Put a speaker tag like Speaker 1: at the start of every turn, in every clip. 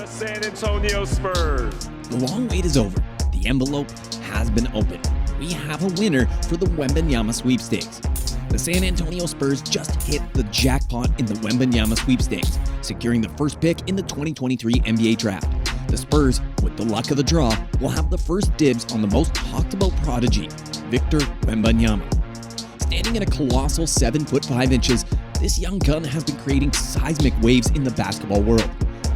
Speaker 1: San Antonio Spurs.
Speaker 2: The long wait is over. The envelope has been opened. We have a winner for the Wembanyama sweepstakes. The San Antonio Spurs just hit the jackpot in the Wembanyama sweepstakes, securing the first pick in the 2023 NBA draft. The Spurs, with the luck of the draw, will have the first dibs on the most talked about prodigy, Victor Wembanyama. Standing at a colossal 7'5", this young gun has been creating seismic waves in the basketball world.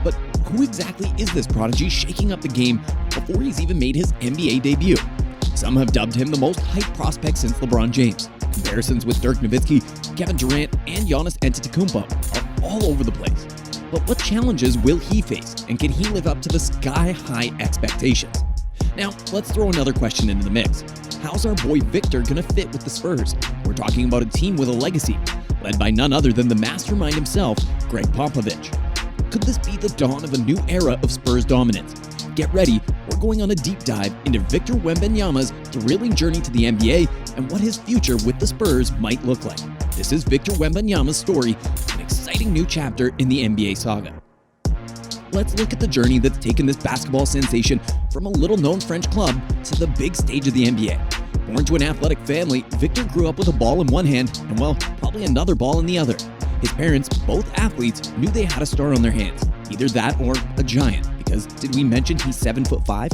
Speaker 2: But who exactly is this prodigy shaking up the game before he's even made his NBA debut? Some have dubbed him the most hyped prospect since LeBron James. Comparisons with Dirk Nowitzki, Kevin Durant, and Giannis Antetokounmpo are all over the place. But what challenges will he face, and can he live up to the sky-high expectations? Now, let's throw another question into the mix. How's our boy Victor gonna fit with the Spurs? We're talking about a team with a legacy, led by none other than the mastermind himself, Gregg Popovich. Could this be the dawn of a new era of Spurs dominance? Get ready, we're going on a deep dive into Victor Wembanyama's thrilling journey to the NBA and what his future with the Spurs might look like. This is Victor Wembanyama's story, an exciting new chapter in the NBA saga. Let's look at the journey that's taken this basketball sensation from a little-known French club to the big stage of the NBA. Born to an athletic family, Victor grew up with a ball in one hand and, well, probably another ball in the other. His parents, both athletes, knew they had a star on their hands, either that or a giant, because did we mention he's 7'5"?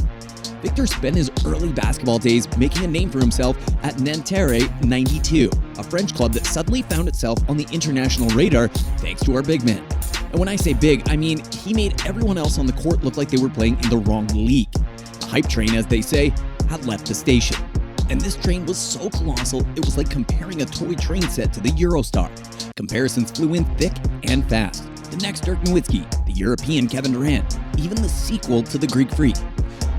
Speaker 2: Victor spent his early basketball days making a name for himself at Nanterre 92, a French club that suddenly found itself on the international radar thanks to our big man. And when I say big, I mean he made everyone else on the court look like they were playing in the wrong league. The hype train, as they say, had left the station. And this train was so colossal, it was like comparing a toy train set to the Eurostar. Comparisons flew in thick and fast. The next Dirk Nowitzki, the European Kevin Durant, even the sequel to the Greek Freak.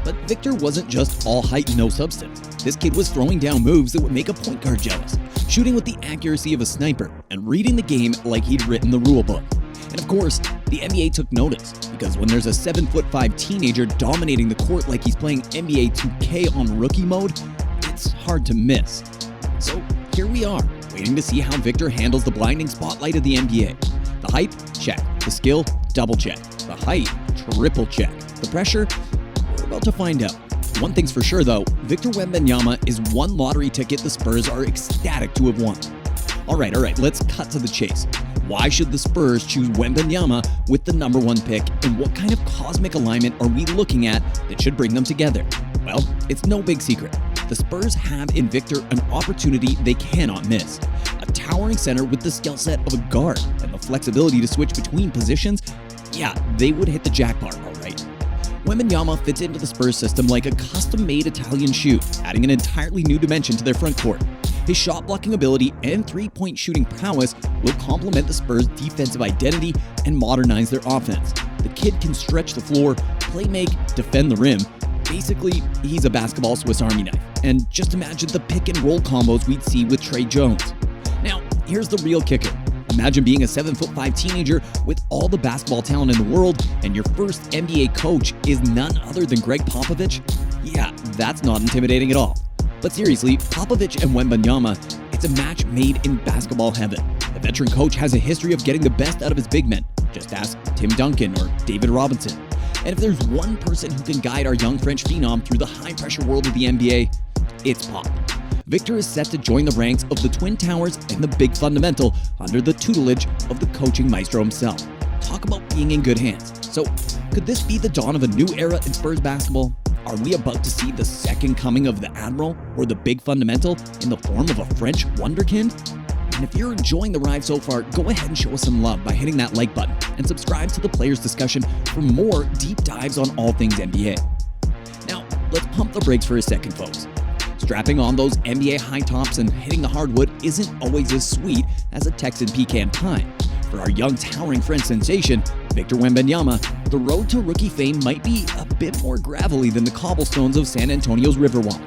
Speaker 2: But Victor wasn't just all height and no substance. This kid was throwing down moves that would make a point guard jealous, shooting with the accuracy of a sniper, and reading the game like he'd written the rule book. And of course, the NBA took notice, because when there's a 7'5" teenager dominating the court like he's playing NBA 2K on rookie mode, it's hard to miss. So here we are, waiting to see how Victor handles the blinding spotlight of the NBA. The height? Check. The skill? Double check. The height? Triple check. The pressure? We're about to find out. One thing's for sure though, Victor Wembanyama is one lottery ticket the Spurs are ecstatic to have won. Alright, let's cut to the chase. Why should the Spurs choose Wembanyama with the number 1 pick, and what kind of cosmic alignment are we looking at that should bring them together? Well, it's no big secret. The Spurs have in Victor an opportunity they cannot miss. A towering center with the skill set of a guard and the flexibility to switch between positions. Yeah, they would hit the jackpot, alright. Wembanyama fits into the Spurs system like a custom-made Italian shoe, adding an entirely new dimension to their front court. His shot-blocking ability and three-point shooting prowess will complement the Spurs' defensive identity and modernize their offense. The kid can stretch the floor, play make, defend the rim. Basically, he's a basketball Swiss Army knife. And just imagine the pick-and-roll combos we'd see with Tre Jones. Now, here's the real kicker. Imagine being a 7'5" teenager with all the basketball talent in the world, and your first NBA coach is none other than Gregg Popovich? Yeah, that's not intimidating at all. But seriously, Popovich and Wembanyama, it's a match made in basketball heaven. The veteran coach has a history of getting the best out of his big men. Just ask Tim Duncan or David Robinson. And if there's one person who can guide our young French phenom through the high-pressure world of the NBA, it's Pop. Victor is set to join the ranks of the Twin Towers and the Big Fundamental under the tutelage of the coaching maestro himself. Talk about being in good hands. So, could this be the dawn of a new era in Spurs basketball? Are we about to see the second coming of the Admiral or the Big Fundamental in the form of a French wonderkind? And if you're enjoying the ride so far, go ahead and show us some love by hitting that like button and subscribe to the Players Discussion for more deep dives on all things NBA. Now, let's pump the brakes for a second, folks. Strapping on those NBA high tops and hitting the hardwood isn't always as sweet as a Texan pecan pie. For our young towering French sensation, Victor Wembanyama, the road to rookie fame might be a bit more gravelly than the cobblestones of San Antonio's Riverwalk.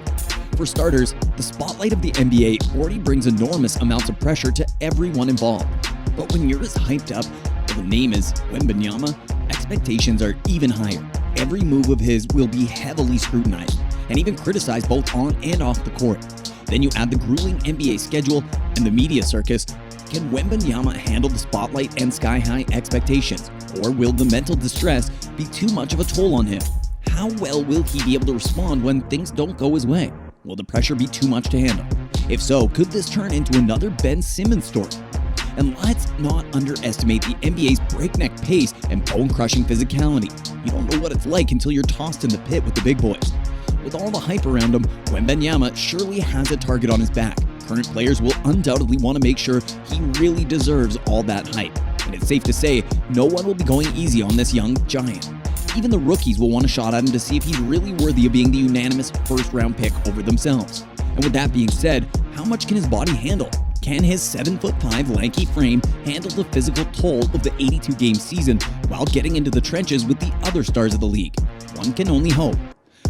Speaker 2: For starters, the spotlight of the NBA already brings enormous amounts of pressure to everyone involved. But when you're as hyped up, and the name is Wembanyama, expectations are even higher. Every move of his will be heavily scrutinized, and even criticized both on and off the court. Then you add the grueling NBA schedule and the media circus. Can Wembanyama handle the spotlight and sky-high expectations? Or will the mental distress be too much of a toll on him? How well will he be able to respond when things don't go his way? Will the pressure be too much to handle? If so, could this turn into another Ben Simmons story? And let's not underestimate the NBA's breakneck pace and bone-crushing physicality. You don't know what it's like until you're tossed in the pit with the big boys. With all the hype around him, Wembanyama surely has a target on his back. Current players will undoubtedly want to make sure he really deserves all that hype. And it's safe to say, no one will be going easy on this young giant. Even the rookies will want a shot at him to see if he's really worthy of being the unanimous first-round pick over themselves. And with that being said, how much can his body handle? Can his 7'5" lanky frame handle the physical toll of the 82-game season while getting into the trenches with the other stars of the league? One can only hope.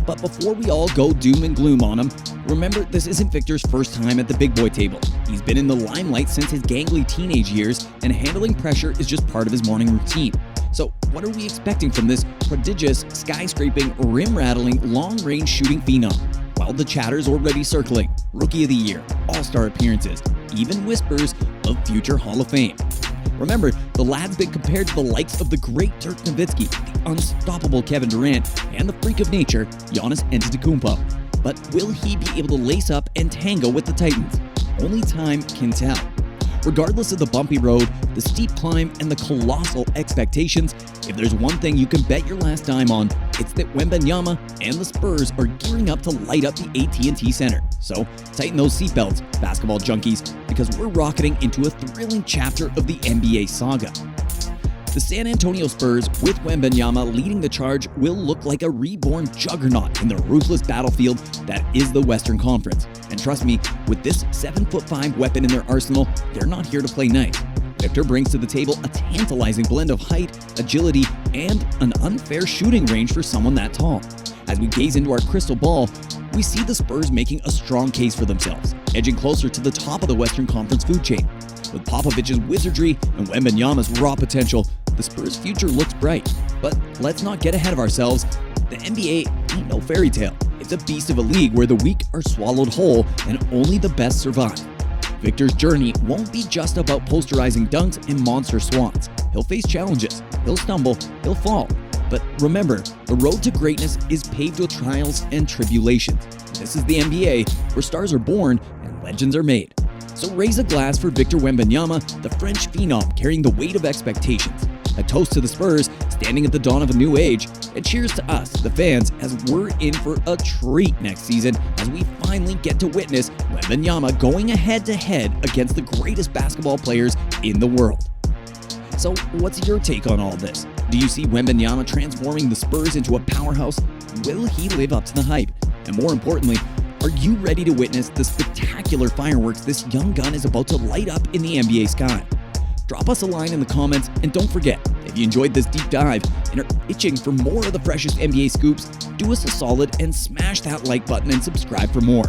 Speaker 2: But before we all go doom and gloom on him, remember this isn't Victor's first time at the big boy table. He's been in the limelight since his gangly teenage years, and handling pressure is just part of his morning routine. So what are we expecting from this prodigious, skyscraping, rim-rattling, long-range shooting phenom? Well, the chatter's already circling. Rookie of the Year, All-Star appearances, even whispers of future Hall of Fame. Remember, the lad's been compared to the likes of the great Dirk Nowitzki, the unstoppable Kevin Durant, and the freak of nature, Giannis Antetokounmpo. But will he be able to lace up and tango with the Titans? Only time can tell. Regardless of the bumpy road, the steep climb, and the colossal expectations, if there's one thing you can bet your last dime on, it's that Wembanyama and the Spurs are gearing up to light up the AT&T Center. So tighten those seatbelts, basketball junkies, because we're rocketing into a thrilling chapter of the NBA saga. The San Antonio Spurs, with Wembanyama leading the charge, will look like a reborn juggernaut in the ruthless battlefield that is the Western Conference. And trust me, with this 7'5" weapon in their arsenal, they're not here to play nice. Victor brings to the table a tantalizing blend of height, agility, and an unfair shooting range for someone that tall. As we gaze into our crystal ball, we see the Spurs making a strong case for themselves, edging closer to the top of the Western Conference food chain. With Popovich's wizardry and Wembanyama's raw potential, the Spurs' future looks bright. But let's not get ahead of ourselves. The NBA ain't no fairy tale. It's a beast of a league where the weak are swallowed whole and only the best survive. Victor's journey won't be just about posterizing dunks and monster swats. He'll face challenges, he'll stumble, he'll fall. But remember, the road to greatness is paved with trials and tribulations. This is the NBA, where stars are born and legends are made. So raise a glass for Victor Wembanyama, the French phenom carrying the weight of expectations. A toast to the Spurs, standing at the dawn of a new age, and cheers to us, the fans, as we're in for a treat next season as we finally get to witness Wembanyama going head-to-head against the greatest basketball players in the world. So what's your take on all this? Do you see Wembanyama transforming the Spurs into a powerhouse? Will he live up to the hype? And more importantly, are you ready to witness the spectacular fireworks this young gun is about to light up in the NBA sky? Drop us a line in the comments, and don't forget, if you enjoyed this deep dive and are itching for more of the freshest NBA scoops, do us a solid and smash that like button and subscribe for more.